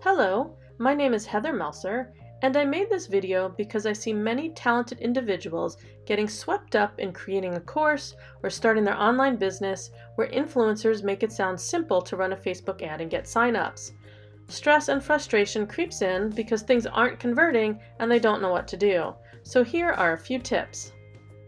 Hello, my name is Heather Melser, and I made this video because I see many talented individuals getting swept up in creating a course or starting their online business where influencers make it sound simple to run a Facebook ad and get signups. Stress and frustration creeps in because things aren't converting and they don't know what to do. So here are a few tips.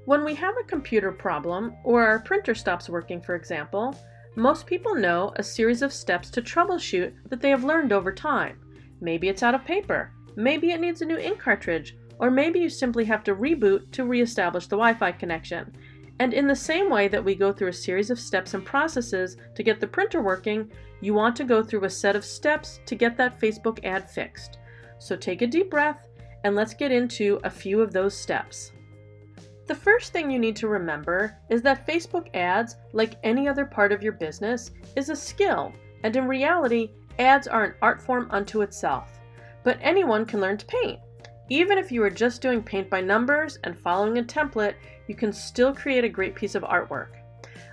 When we have a computer problem or our printer stops working, for example, most people know a series of steps to troubleshoot that they have learned over time. Maybe it's out of paper, maybe it needs a new ink cartridge, or maybe you simply have to reboot to reestablish the Wi-Fi connection. And in the same way that we go through a series of steps and processes to get the printer working, you want to go through a set of steps to get that Facebook ad fixed. So take a deep breath and let's get into a few of those steps. The first thing you need to remember is that Facebook ads, like any other part of your business, is a skill, and in reality, ads are an art form unto itself. But anyone can learn to paint. Even if you are just doing paint by numbers and following a template, you can still create a great piece of artwork.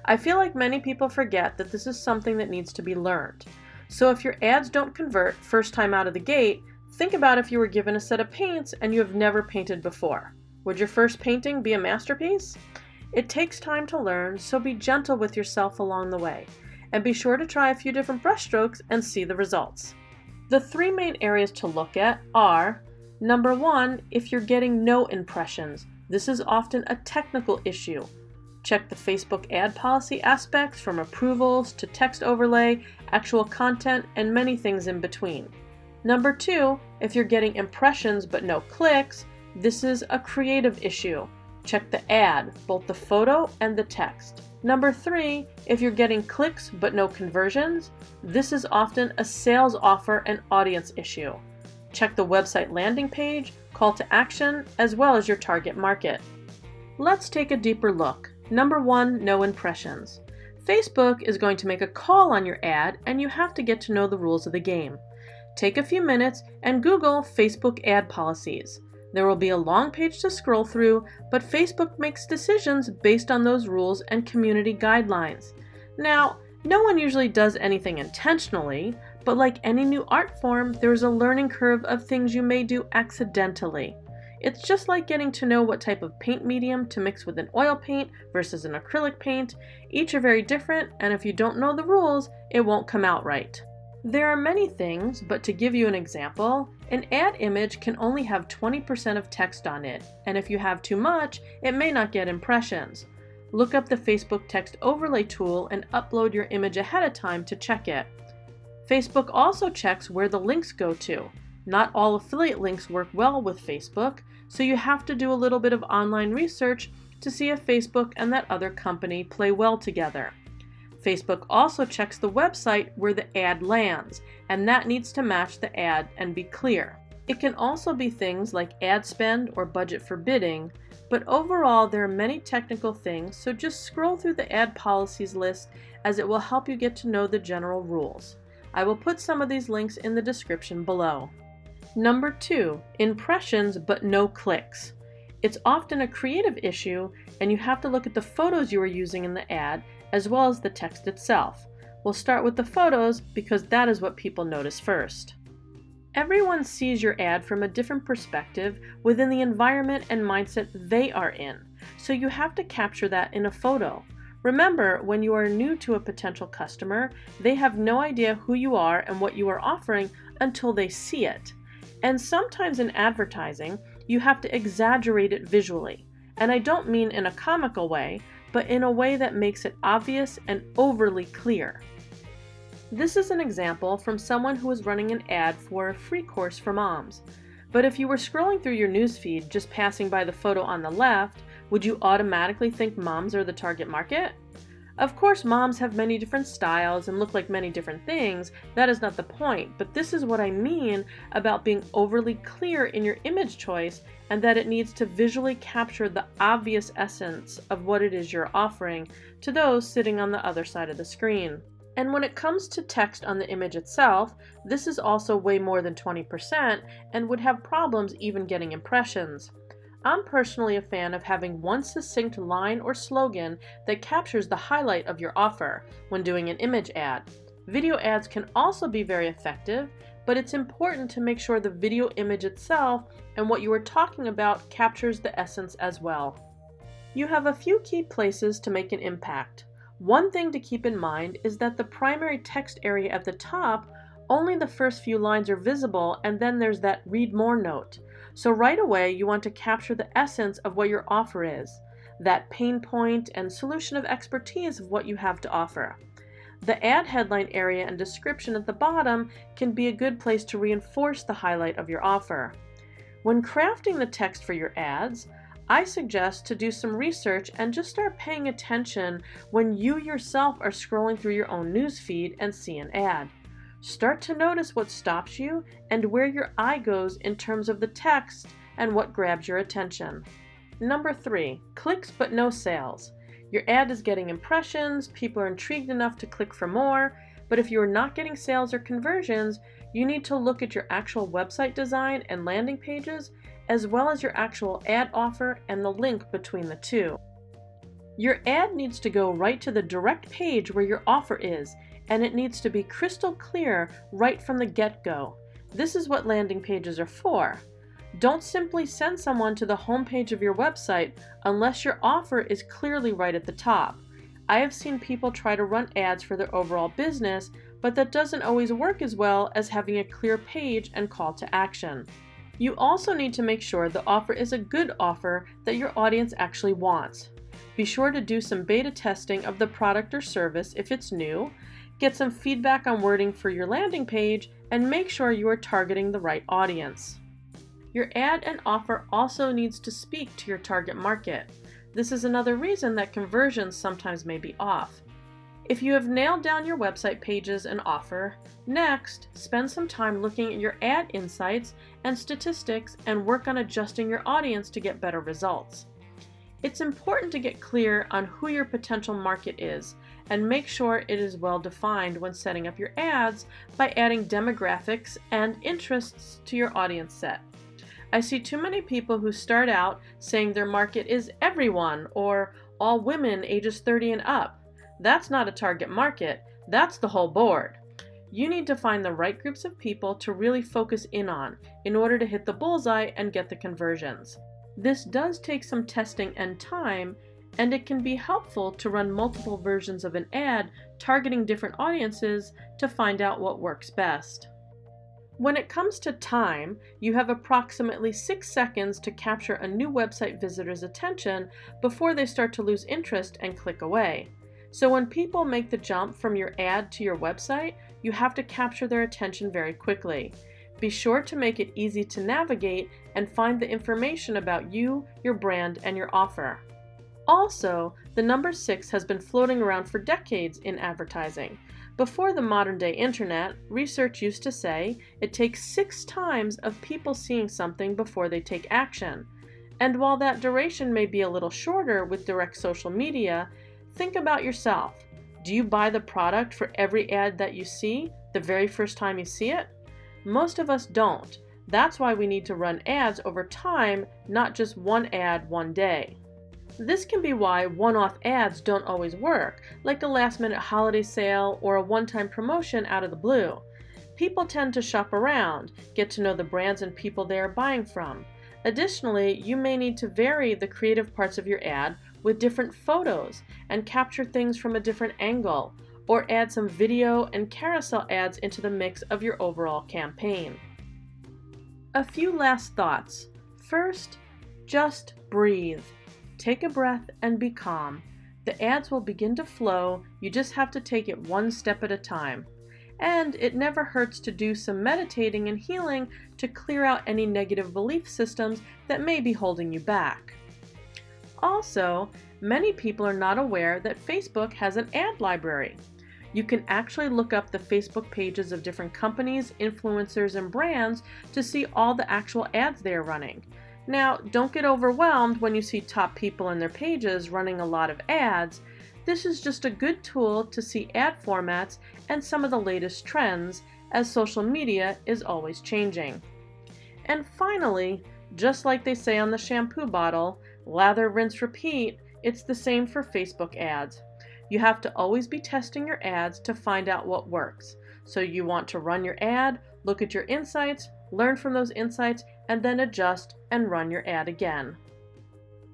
I feel like many people forget that this is something that needs to be learned. So if your ads don't convert first time out of the gate, think about if you were given a set of paints and you have never painted before. Would your first painting be a masterpiece? It takes time to learn, so be gentle with yourself along the way, and be sure to try a few different brushstrokes and see the results. The three main areas to look at are, number one, if you're getting no impressions. This is often a technical issue. Check the Facebook ad policy aspects from approvals to text overlay, actual content, and many things in between. Number two, if you're getting impressions but no clicks, this is a creative issue. Check the ad, both the photo and the text. Number three, if you're getting clicks but no conversions, this is often a sales offer and audience issue. Check the website landing page, call to action, as well as your target market. Let's take a deeper look. Number one, no impressions. Facebook is going to make a call on your ad and you have to get to know the rules of the game. Take a few minutes and Google Facebook ad policies. There will be a long page to scroll through, but Facebook makes decisions based on those rules and community guidelines. Now, no one usually does anything intentionally, but like any new art form, there is a learning curve of things you may do accidentally. It's just like getting to know what type of paint medium to mix with an oil paint versus an acrylic paint. Each are very different, and if you don't know the rules, it won't come out right. There are many things, but to give you an example, an ad image can only have 20% of text on it, and if you have too much, it may not get impressions. Look up the Facebook text overlay tool and upload your image ahead of time to check it. Facebook also checks where the links go to. Not all affiliate links work well with Facebook, so you have to do a little bit of online research to see if Facebook and that other company play well together. Facebook also checks the website where the ad lands, and that needs to match the ad and be clear. It can also be things like ad spend or budget for bidding, but overall there are many technical things, so just scroll through the ad policies list as it will help you get to know the general rules. I will put some of these links in the description below. Number two, impressions but no clicks. It's often a creative issue, and you have to look at the photos you are using in the ad as well as the text itself. We'll start with the photos because that is what people notice first. Everyone sees your ad from a different perspective within the environment and mindset they are in, so you have to capture that in a photo. Remember, when you are new to a potential customer, they have no idea who you are and what you are offering until they see it. And sometimes in advertising, you have to exaggerate it visually. And I don't mean in a comical way, but in a way that makes it obvious and overly clear. This is an example from someone who is running an ad for a free course for moms. But if you were scrolling through your newsfeed just passing by the photo on the left, would you automatically think moms are the target market? Of course, moms have many different styles and look like many different things. That is not the point, but this is what I mean about being overly clear in your image choice and that it needs to visually capture the obvious essence of what it is you're offering to those sitting on the other side of the screen. And when it comes to text on the image itself, this is also way more than 20% and would have problems even getting impressions. I'm personally a fan of having one succinct line or slogan that captures the highlight of your offer when doing an image ad. Video ads can also be very effective, but it's important to make sure the video image itself and what you are talking about captures the essence as well. You have a few key places to make an impact. One thing to keep in mind is that the primary text area at the top, only the first few lines are visible, and then there's that read more note. So right away you want to capture the essence of what your offer is, that pain point and solution of expertise of what you have to offer. The ad headline area and description at the bottom can be a good place to reinforce the highlight of your offer. When crafting the text for your ads, I suggest to do some research and just start paying attention when you yourself are scrolling through your own news feed and see an ad. Start to notice what stops you and where your eye goes in terms of the text and what grabs your attention. Number 3, clicks but no sales. Your ad is getting impressions, people are intrigued enough to click for more, but if you are not getting sales or conversions, you need to look at your actual website design and landing pages, as well as your actual ad offer and the link between the two. Your ad needs to go right to the direct page where your offer is, and it needs to be crystal clear right from the get-go. This is what landing pages are for. Don't simply send someone to the homepage of your website unless your offer is clearly right at the top. I have seen people try to run ads for their overall business, but that doesn't always work as well as having a clear page and call to action. You also need to make sure the offer is a good offer that your audience actually wants. Be sure to do some beta testing of the product or service if it's new, get some feedback on wording for your landing page, and make sure you are targeting the right audience. Your ad and offer also needs to speak to your target market. This is another reason that conversions sometimes may be off. If you have nailed down your website pages and offer, next, spend some time looking at your ad insights and statistics and work on adjusting your audience to get better results. It's important to get clear on who your potential market is and make sure it is well defined when setting up your ads by adding demographics and interests to your audience set. I see too many people who start out saying their market is everyone or all women ages 30 and up. That's not a target market, that's the whole board. You need to find the right groups of people to really focus in on in order to hit the bullseye and get the conversions. This does take some testing and time, and it can be helpful to run multiple versions of an ad targeting different audiences to find out what works best. When it comes to time, you have approximately 6 seconds to capture a new website visitor's attention before they start to lose interest and click away. So when people make the jump from your ad to your website, you have to capture their attention very quickly. Be sure to make it easy to navigate and find the information about you, your brand, and your offer. Also, the number 6 has been floating around for decades in advertising. Before the modern-day internet, research used to say it takes 6 times of people seeing something before they take action. And while that duration may be a little shorter with direct social media, think about yourself. Do you buy the product for every ad that you see the very first time you see it? Most of us don't. That's why we need to run ads over time, not just one ad one day. This can be why one-off ads don't always work, like a last-minute holiday sale or a one-time promotion out of the blue. People tend to shop around, get to know the brands and people they are buying from. Additionally, you may need to vary the creative parts of your ad with different photos and capture things from a different angle, or add some video and carousel ads into the mix of your overall campaign. A few last thoughts. First, just breathe. Take a breath and be calm. The ads will begin to flow, you just have to take it one step at a time. And it never hurts to do some meditating and healing to clear out any negative belief systems that may be holding you back. Also, many people are not aware that Facebook has an ad library. You can actually look up the Facebook pages of different companies, influencers, and brands to see all the actual ads they are running. Now, don't get overwhelmed when you see top people in their pages running a lot of ads. This is just a good tool to see ad formats and some of the latest trends, as social media is always changing. And finally, just like they say on the shampoo bottle, lather, rinse, repeat, it's the same for Facebook ads. You have to always be testing your ads to find out what works. So you want to run your ad, look at your insights, learn from those insights, and then adjust and run your ad again.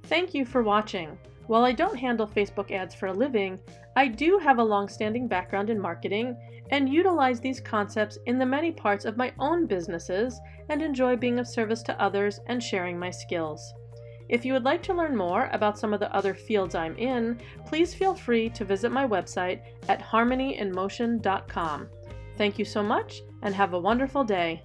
Thank you for watching. While I don't handle Facebook ads for a living, I do have a long-standing background in marketing and utilize these concepts in the many parts of my own businesses and enjoy being of service to others and sharing my skills. If you would like to learn more about some of the other fields I'm in, please feel free to visit my website at harmonyinmotion.com. Thank you so much and have a wonderful day.